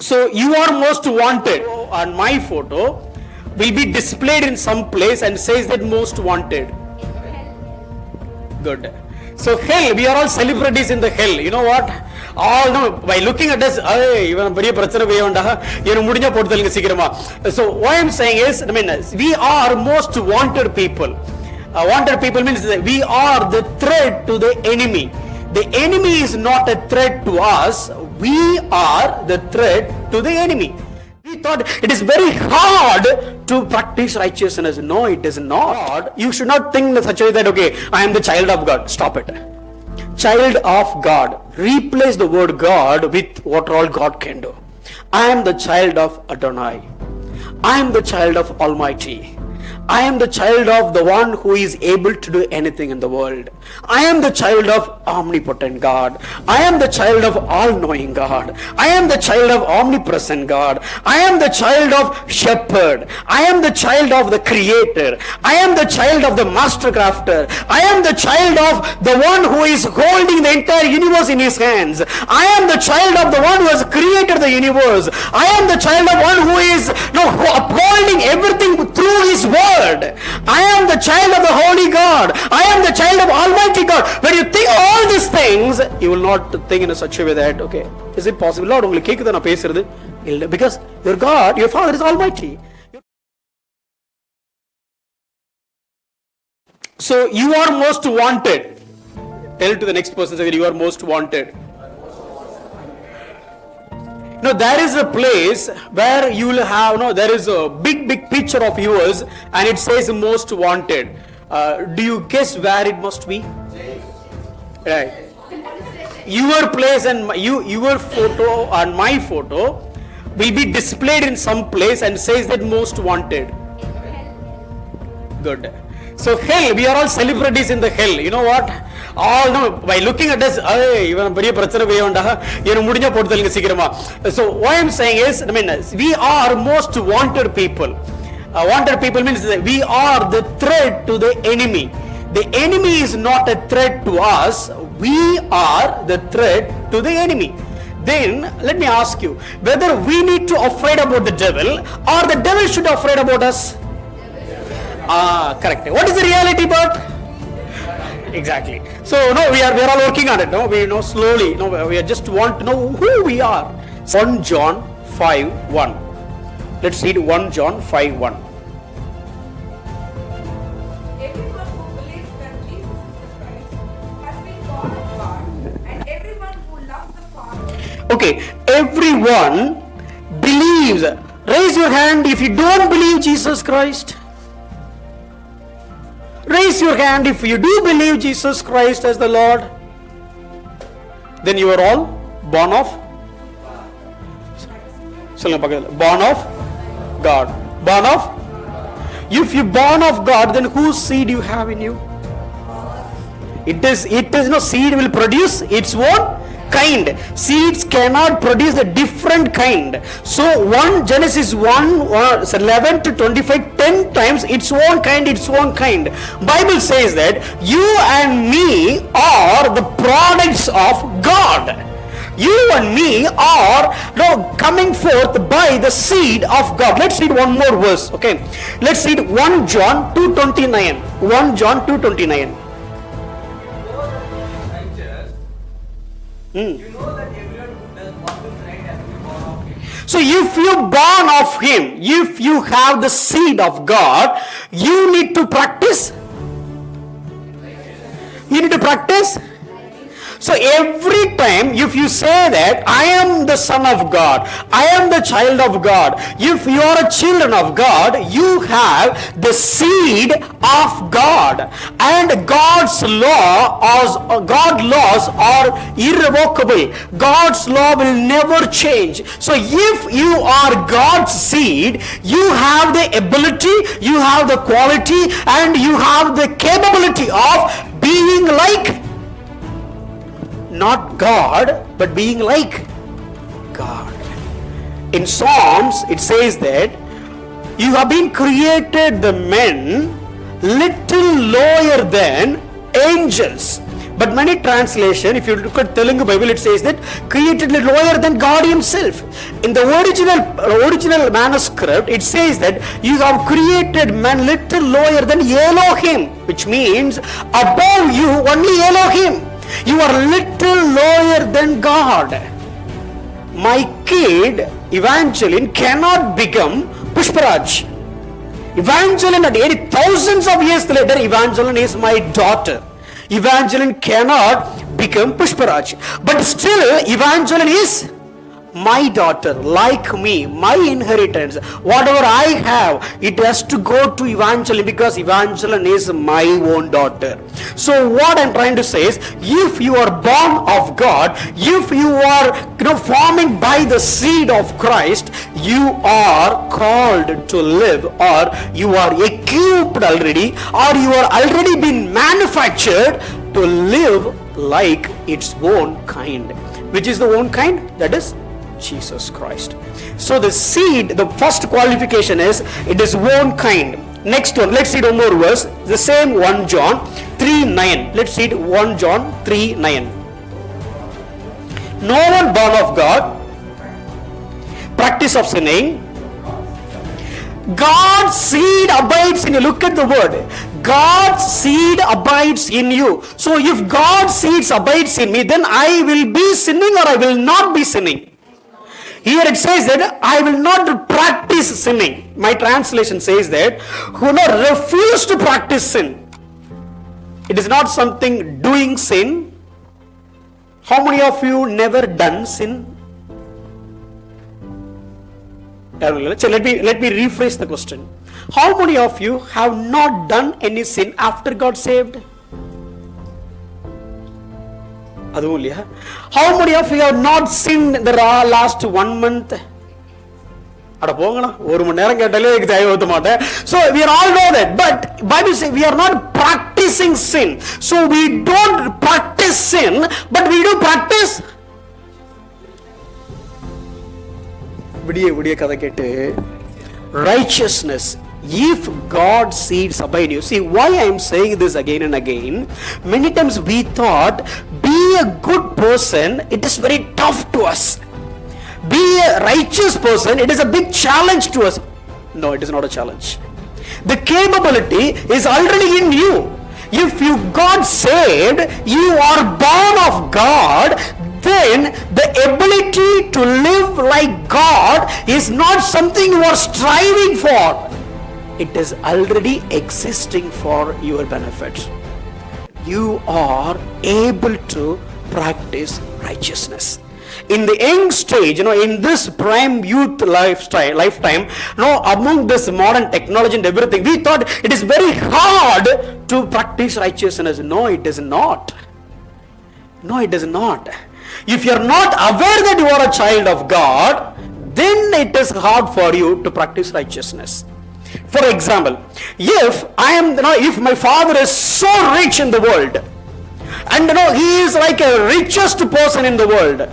So you are most wanted, and my photo will be displayed in some place and says that most wanted. Good. So hell, we are all celebrities in the hell. You know what? All no, by looking at us, so what I'm saying is, we are most wanted people. Wanted people means that we are the threat to the enemy. The enemy is not a threat to us. We are the threat to the enemy. We thought it is very hard to practice righteousness. No, it is not. You should not think in such a way that, okay, I am the child of God. Stop it. Child of God. Replace the word God with what all God can do. I am the child of Adonai. I am the child of Almighty. I am the child of the one who is able to do anything in the world. I am the child of omnipotent God. I am the child of all-knowing God. I am the child of omnipresent God. I am the child of shepherd. I am the child of the creator. I am the child of the master crafter. I am the child of the one who is holding the entire universe in his hands. I am the child of the one who has created the universe. I am the child of one who is upholding everything through his word. I am the child of the holy God. I am the child of Almighty God. When you think all these things, you will not think in such a way that, okay, is it possible? Lord, because your God, your Father is Almighty. So you are most wanted. Tell to the next person that you are most wanted. Now there is a place where you will have, there is a big picture of yours and it says most wanted. Do you guess where it must be? Right. Your place and your photo and my photo will be displayed in some place and says that most wanted. Good. So hell, we are all celebrities in the hell. You know what? All no, by looking at us, so what I'm saying is, we are most wanted people. Wanted people means that we are the threat to the enemy. The enemy is not a threat to us. We are the threat to the enemy. Then let me ask you whether we need to afraid about the devil or the devil should afraid about us. Correct. What is the reality, but exactly. So no, we are all working on it. No, we know slowly. No, we just want to know who we are. 1 John 5:1. Let's read 1 John 5:1. Everyone who believes that Jesus is the Christ has been born of God, and everyone who loves the Father. Okay, everyone believes. Raise your hand if you don't believe Jesus Christ. Raise your hand if you do believe Jesus Christ as the Lord. Then you are all born of God. Born of? If you born of God, then whose seed you have in you? It is no seed will produce its own kind. Seeds cannot produce a different kind. So Genesis 1:11 to 25, 10 times its own kind. Bible says that you and me are the products of God. You and me are coming forth by the seed of God. Let's read one more verse. Okay, let's read 1 John 2:29. 1 John 2:29. You know that everyone who does what is right has been born of him. So if you born of him, if you have the seed of God, you need to practice. You need to practice. So every time if you say that I am the son of God, I am the child of God, if you are a children of God, you have the seed of God, and God's laws are irrevocable. God's law will never change. So if you are God's seed, you have the ability, you have the quality, and you have the capability of being like not God, but being like God. In Psalms, it says that you have been created the men little lower than angels. But many translation, if you look at Telugu Bible, it says that created lower than God himself. In the original manuscript, it says that you have created man little lower than Elohim, which means above you only Elohim. You are little lower than God. My kid Evangeline cannot become Pushparaj. Evangeline at thousands of years later, Evangeline is my daughter. Evangeline cannot become Pushparaj. But still, Evangeline is my daughter, like me, my inheritance. Whatever I have, it has to go to Evangeline because Evangeline is my own daughter. So what I'm trying to say is, if you are born of God, if you are forming by the seed of Christ, you are called to live, or you are equipped already, or you are already been manufactured to live like its own kind. Which is the own kind? That is Jesus Christ. So the seed, the first qualification is it is one kind. Next one, let's read one more verse, the same 1 John 3:9. Let's read 1 John 3:9. No one born of God, practice of sinning, God's seed abides in you. Look at the word. God's seed abides in you. So if God's seed abides in me, then I will be sinning or I will not be sinning. Here it says that I will not practice sinning. My translation says that who not refuse to practice sin. It is not something doing sin. How many of you never done sin? So let me rephrase the question. How many of you have not done any sin after God saved? How many of you have not sinned in the last 1 month? So we all know that, but Bible says we are not practicing sin. So we don't practice sin, but we do practice righteousness. If God's seeds abide in you. See why I am saying this again and again. Many times we thought be a good person, it is very tough to us. Be a righteous person, it is a big challenge to us. No, it is not a challenge. The capability is already in you. If you got saved, you are born of God, then the ability to live like God is not something you are striving for. It is already existing for your benefit. You are able to practice righteousness. In the young stage, in this prime youth lifetime, among this modern technology and everything, we thought it is very hard to practice righteousness. No, it is not. No, it is not. If you are not aware that you are a child of God, then it is hard for you to practice righteousness. For example, if my father is so rich in the world, and he is like a richest person in the world,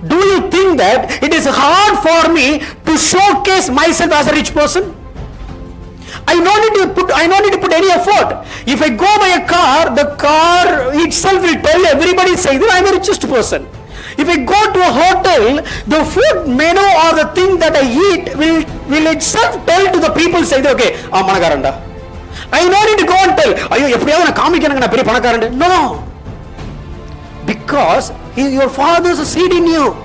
do you think that it is hard for me to showcase myself as a rich person? I don't need to put any effort. If I go by a car, the car itself will tell everybody saying that I am a richest person. If I go to a hotel, the food menu or the thing that I eat will itself tell to the people saying, okay, manakaranda. I don't need to go and tell, no. Because your father's a seed in you.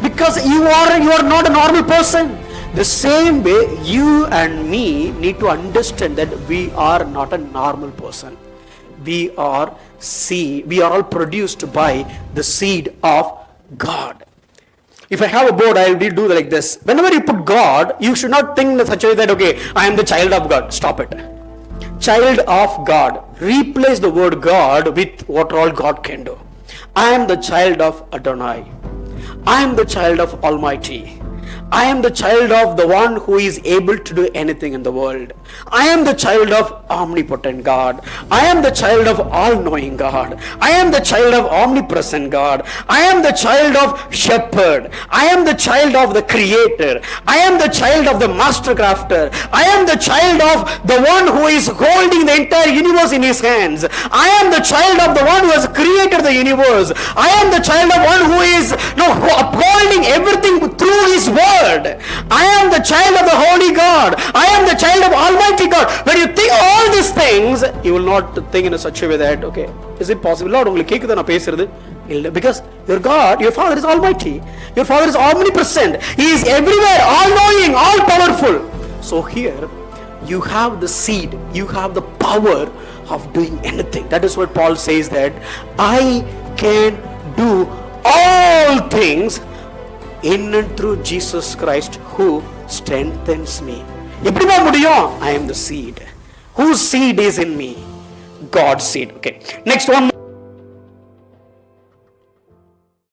Because you are not a normal person. The same way, you and me need to understand that we are not a normal person. We are all produced by the seed of God. If I have a board, I will do like this. Whenever you put God, you should not think in such a way that, okay, I am the child of God. Stop it. Child of God. Replace the word God with what all God can do. I am the child of Adonai. I am the child of Almighty. I am the child of the one who is able to do anything in the world. I am the child of omnipotent God. I am the child of all-knowing God. I am the child of omnipresent God. I am the child of shepherd. I am the child of the creator. I am the child of the master crafter. I am the child of the one who is holding the entire universe in his hands. I am the child of the one who has created the universe. I am the child of one who is upholding everything through his word. I am the child of the holy God. I am the child of almighty God. When you think all these things, you will not think in a such a way that, okay, is it possible? Lord, உங்களுக்கு கேக்குதா நான் பேசுறது? இல்ல, because your God, your Father is almighty. Your Father is omnipresent. He is everywhere, all knowing, all powerful. So here you have the seed, you have the power of doing anything. That is what Paul says, that I can do all things in and through Jesus Christ who strengthens me. எப்படிமா முடியும்? I am the seed. Whose seed is in me? God's seed. Okay, next one.